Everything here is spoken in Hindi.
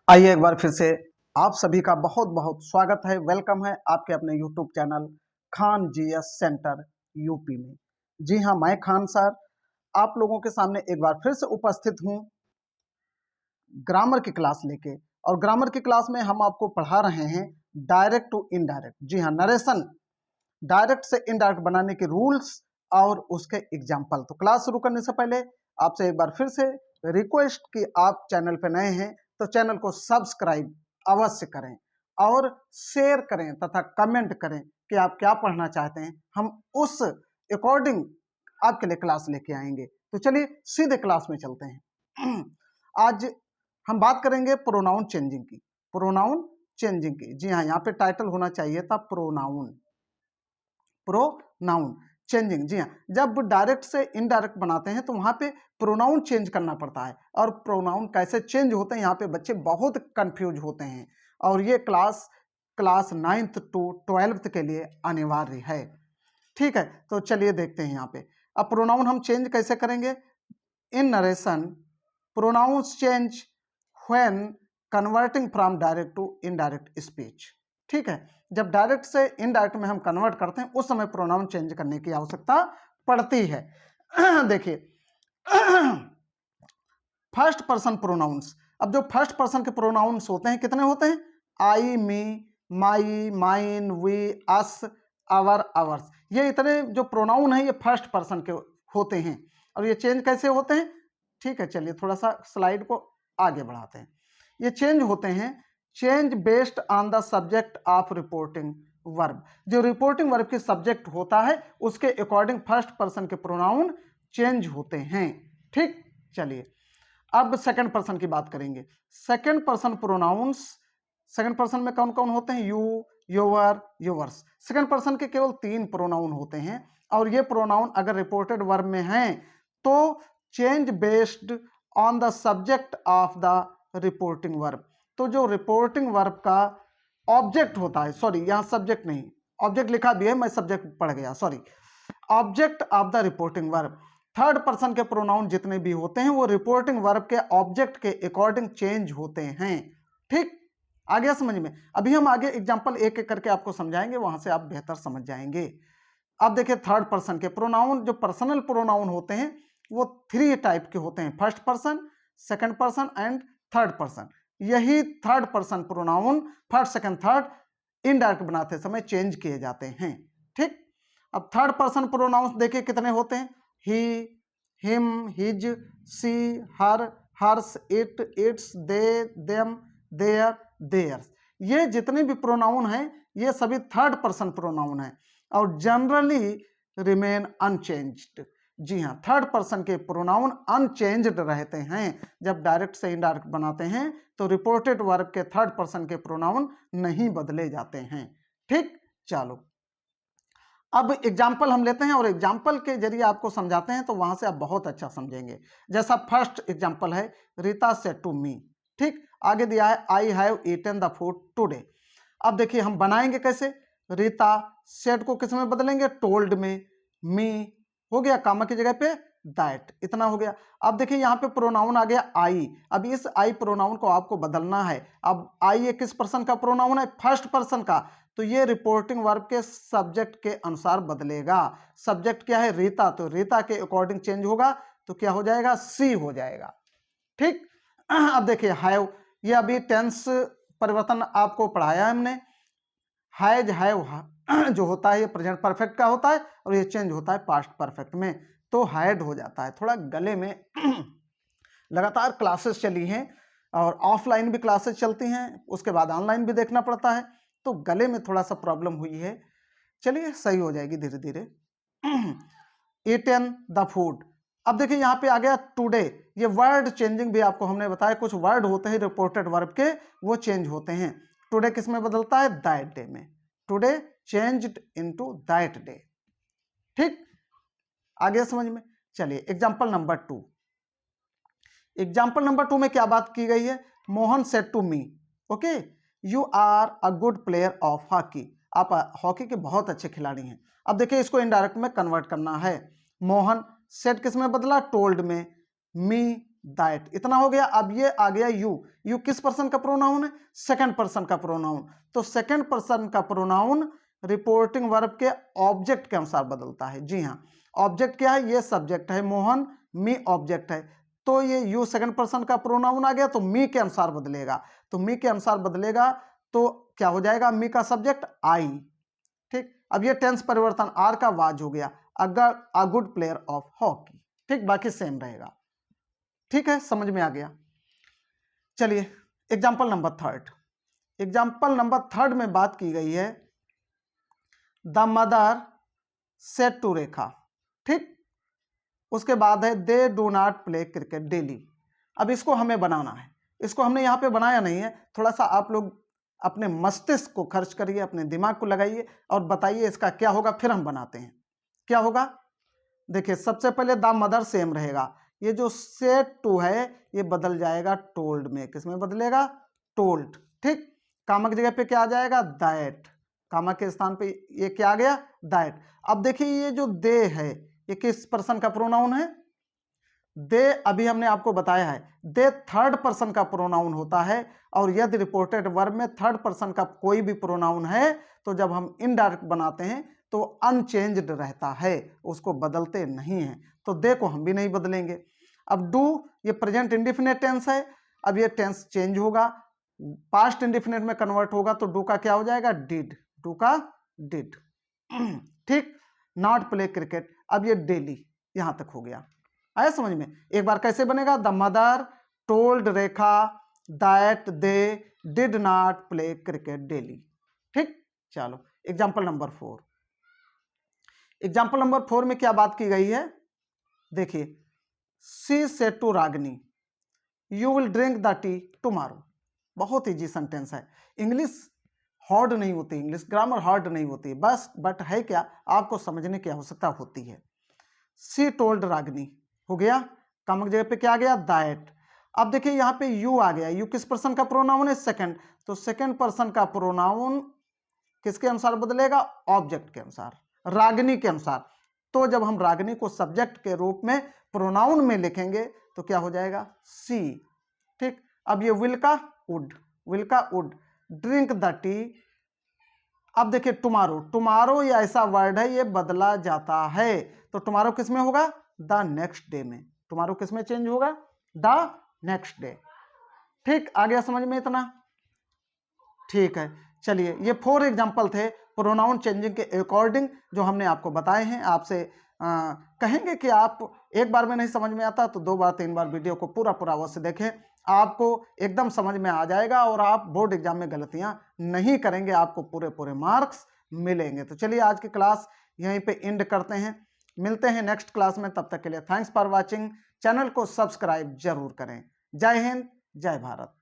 आइए एक बार फिर से आप सभी का बहुत बहुत स्वागत है, वेलकम है आपके अपने YouTube channel Khan GS centre UP में। जी हाँ, मैं खान सर आप लोगों के सामने एक बार फिर से उपस्थित हूँ ग्रामर की क्लास लेके। और ग्रामर की क्लास में हम आपको पढ़ा रहे हैं डायरेक्ट टू इनडायरेक्ट। जी हाँ, नरेशन डायरेक्ट से इनडायरेक्ट बनाने के रूल्स और उसके एग्जाम्पल। तो क्लास शुरू करने से पहले आपसे एक बार फिर से रिक्वेस्ट कि आप चैनल पर नए हैं तो चैनल को सब्सक्राइब अवश्य करें और शेयर करें तथा कमेंट करें कि आप क्या पढ़ना चाहते हैं। हम उस अकॉर्डिंग आपके लिए क्लास लेके आएंगे। तो चलिए सीधे क्लास में चलते हैं। आज हम बात करेंगे प्रोनाउन चेंजिंग की। प्रोनाउन चेंजिंग की, जी हाँ, यहाँ पे टाइटल होना चाहिए था प्रोनाउन चेंजिंग। जी हाँ, जब डायरेक्ट से इनडायरेक्ट बनाते हैं तो वहां पे प्रोनाउन चेंज करना पड़ता है। और प्रोनाउन कैसे चेंज होते हैं यहाँ पे बच्चे बहुत कंफ्यूज होते हैं। और ये क्लास 9th to 12th के लिए अनिवार्य है। ठीक है, तो चलिए देखते हैं यहाँ पे। अब प्रोनाउन हम चेंज कैसे करेंगे। In narration pronouns change when converting from direct to indirect speech. ठीक है, जब डायरेक्ट से इनडायरेक्ट में हम कन्वर्ट करते हैं उस समय प्रोनाउन चेंज करने की आवश्यकता पड़ती है। देखिए, फर्स्ट पर्सन प्रोनाउंस। अब जो फर्स्ट पर्सन के प्रोनाउंस होते हैं कितने होते हैं। I, me, my, mine, we, us, our, ours. ये इतने जो प्रोनाउन है ये फर्स्ट पर्सन के होते हैं। और ये चेंज कैसे होते हैं। ठीक है, चलिए थोड़ा सा स्लाइड को आगे बढ़ाते हैं। ये चेंज होते हैं change based on the subject of reporting verb. जो रिपोर्टिंग वर्ब के सब्जेक्ट होता है उसके अकॉर्डिंग फर्स्ट पर्सन के प्रोनाउन चेंज होते हैं। ठीक, चलिए अब सेकंड पर्सन की बात करेंगे। Second person pronouns, second person में कौन कौन होते हैं। You, your, yours. Second person के केवल 3 प्रोनाउन होते हैं। और ये प्रोनाउन अगर रिपोर्टेड वर्ब में हैं तो change based on the subject of the reporting verb. तो जो रिपोर्टिंग वर्ब का ऑब्जेक्ट होता है, सॉरी यहाँ सब्जेक्ट नहीं, ऑब्जेक्ट लिखा भी है, मैं सब्जेक्ट पढ़ गया, sorry, object of the reporting verb. Third person के प्रोनाउन जितने भी होते हैं वो रिपोर्टिंग वर्ब के ऑब्जेक्ट के अकॉर्डिंग चेंज होते हैं। ठीक, आ गया समझ में। अभी हम आगे एग्जांपल एक एक करके आपको समझाएंगे, वहां से आप बेहतर समझ जाएंगे। अब देखिए, थर्ड पर्सन के प्रोनाउन, जो पर्सनल प्रोनाउन होते हैं वो 3 टाइप के होते हैं। First person, second person and third person. यही third person pronoun first, second, third indirect बनाते समय चेंज किए जाते हैं। ठीक, अब थर्ड पर्सन प्रोनाउंस देखिए कितने होते हैं। He, him, his, she, her, hers, it, its, they, them, their, theirs. ये जितने भी प्रोनाउन हैं ये सभी थर्ड पर्सन प्रोनाउन हैं और जनरली रिमेन अनचेंज्ड। जी हाँ, थर्ड पर्सन के प्रोनाउन अनचेंज्ड रहते हैं। जब डायरेक्ट से इनडायरेक्ट बनाते हैं तो रिपोर्टेड वर्ब के थर्ड पर्सन के प्रोनाउन नहीं बदले जाते हैं। ठीक, चलो अब एग्जाम्पल हम लेते हैं और एग्जाम्पल के जरिए आपको समझाते हैं तो वहां से आप बहुत अच्छा समझेंगे। जैसा फर्स्ट एग्जाम्पल है, रीता सेड टू मी। ठीक, आगे दिया है I have eaten the food today. अब देखिए हम बनाएंगे कैसे। रीता सेड को किस में बदलेंगे, टोल्ड में। मी हो गया कामा की जगह पे दैट, इतना हो गया। अब देखिए यहाँ पे प्रोनाउन आ गया आई। अब इस आई प्रोनाउन को आपको बदलना है। अब आई ये किस पर्सन का प्रोनाउन है, फर्स्ट पर्सन का। तो ये रिपोर्टिंग वर्ब के सब्जेक्ट के अनुसार बदलेगा। सब्जेक्ट क्या है, रीता, तो रीता के अकॉर्डिंग चेंज होगा तो क्या हो जाएगा, सी हो जाएगा। ठीक, अब देखिए हैव, ये अभी टेंस परिवर्तन आपको पढ़ाया है हमने। हैज, हैव जो होता है ये प्रेजेंट परफेक्ट का होता है और ये चेंज होता है पास्ट परफेक्ट में, तो हैड हो जाता है। थोड़ा गले में लगातार क्लासेस चली हैं और ऑफलाइन भी क्लासेस चलती हैं, उसके बाद ऑनलाइन भी देखना पड़ता है, तो गले में थोड़ा सा प्रॉब्लम हुई है। चलिए सही हो जाएगी धीरे धीरे। Eaten the food. अब देखिए यहाँ पे आ गया टुडे। ये वर्ड चेंजिंग भी आपको हमने बताया, कुछ वर्ड होते हैं रिपोर्टेड वर्ब के वो चेंज होते हैं। टुडे किस में बदलता है, दैट डे में। Today changed into that day. ठीक, आ गया समझ में। चलिए एग्जांपल नंबर 2। एग्जाम्पल नंबर 2 में क्या बात की गई है, Mohan said to me, okay, you are a good player of hockey. आप हॉकी के बहुत अच्छे खिलाड़ी हैं। अब देखिए इसको इनडायरेक्ट में कन्वर्ट करना है। मोहन सेड किस में बदला, टोल्ड में। मी दैट, इतना हो गया। अब ये आ गया यू, यू किस पर्सन का प्रोनाउन है? सेकंड पर्सन का प्रोनाउन। तो सेकंड पर्सन का प्रोनाउन रिपोर्टिंग वर्ब के ऑब्जेक्ट के अनुसार बदलता है। जी हाँ, ऑब्जेक्ट क्या है? ये सब्जेक्ट है, मोहन, मी ऑब्जेक्ट है, तो ये यू सेकंड पर्सन का प्रोनाउन आ गया, तो मी के अनुसार बदलेगा। तो मी के अनुसार बदलेगा तो क्या हो जाएगा? मी का सब्जेक्ट आई। ठीक, अब ये टेंस परिवर्तन, आर का वाज हो गया, अगर अ गुड प्लेयर ऑफ हॉकी। ठीक, बाकी सेम रहेगा। ठीक है, समझ में आ गया। चलिए example number third. Example number third में बात की गई है द मदर सेड टू रेखा। ठीक, उसके बाद है they do not play cricket daily. अब इसको हमें बनाना है, इसको हमने यहाँ पे बनाया नहीं है, थोड़ा सा आप लोग अपने मस्तिष्क को खर्च करिए, अपने दिमाग को लगाइए और बताइए इसका क्या होगा, फिर हम बनाते हैं। क्या होगा? देखिए, सबसे पहले द मदर सेम रहेगा, ये जो सेड टू है ये बदल जाएगा टोल्ड में। किसमें बदलेगा? टोल्ड। ठीक, कामक जगह पे क्या आ जाएगा? दैट। कामक के स्थान पे ये क्या आ गया? दैट। अब देखिए ये जो दे है ये किस पर्सन का प्रोनाउन है? दे अभी हमने आपको बताया है, दे थर्ड पर्सन का प्रोनाउन होता है, और यदि रिपोर्टेड वर्ब में थर्ड पर्सन का कोई भी प्रोनाउन है तो जब हम इनडायरेक्ट बनाते हैं तो अनचेंज्ड रहता है, उसको बदलते नहीं हैं। तो दे को हम भी नहीं बदलेंगे। अब डू, ये प्रेजेंट इंडिफिनिट टेंस है, अब ये टेंस चेंज होगा, पास्ट इंडिफिनिट में कन्वर्ट होगा, तो डू का क्या हो जाएगा? डिड। डू का डिड। ठीक, नॉट प्ले क्रिकेट, अब ये डेली, यहां तक हो गया। आया समझ में? एक बार कैसे बनेगा? The mother told Rekha that they did not play cricket daily. ठीक, चलो एग्जाम्पल नंबर 4। एग्जाम्पल नंबर 4 में क्या बात की गई है? देखिए, she said to Ragini you will drink the tea tomorrow. बहुत इजी सेंटेंस है, इंग्लिश हार्ड नहीं होती, इंग्लिश ग्रामर हार्ड नहीं होती, बस बट है क्या, आपको समझने की आवश्यकता होती है। सी टोल्ड रागिनी हो गया, कामक जगह पे क्या आ गया? दैट। अब देखिए यहाँ पे यू आ गया, यू किस पर्सन का प्रोनाउन है? सेकंड। तो सेकंड पर्सन का प्रोनाउन किसके अनुसार बदलेगा? ऑब्जेक्ट के अनुसार, रागिनी के अनुसार। तो जब हम रागिनी को सब्जेक्ट के रूप में प्रोनाउन में लिखेंगे तो क्या हो जाएगा? सी। ठीक, अब ये विल का वुड, विल का वुड, ड्रिंक द टी। अब देखिए टुमारो, टुमारो ये ऐसा वर्ड है ये बदला जाता है, तो टुमारो किस में होगा? द नेक्स्ट डे में। टुमारो किस में चेंज होगा? The next day. ठीक, आ गया समझ में इतना? ठीक है, चलिए ये 4 एग्जाम्पल थे प्रोनाउन चेंजिंग के अकॉर्डिंग जो हमने आपको बताए हैं। आपसे कहेंगे कि आप एक बार में नहीं समझ में आता तो 2 बार 3 बार वीडियो को पूरा अवश्य देखें, आपको एकदम समझ में आ जाएगा और आप बोर्ड एग्जाम में गलतियां नहीं करेंगे, आपको पूरे मार्क्स मिलेंगे। तो चलिए आज की क्लास यहीं पे एंड करते हैं, मिलते हैं नेक्स्ट क्लास में, तब तक के लिए थैंक्स फॉर वॉचिंग। चैनल को सब्सक्राइब जरूर करें। जय हिंद, जय भारत।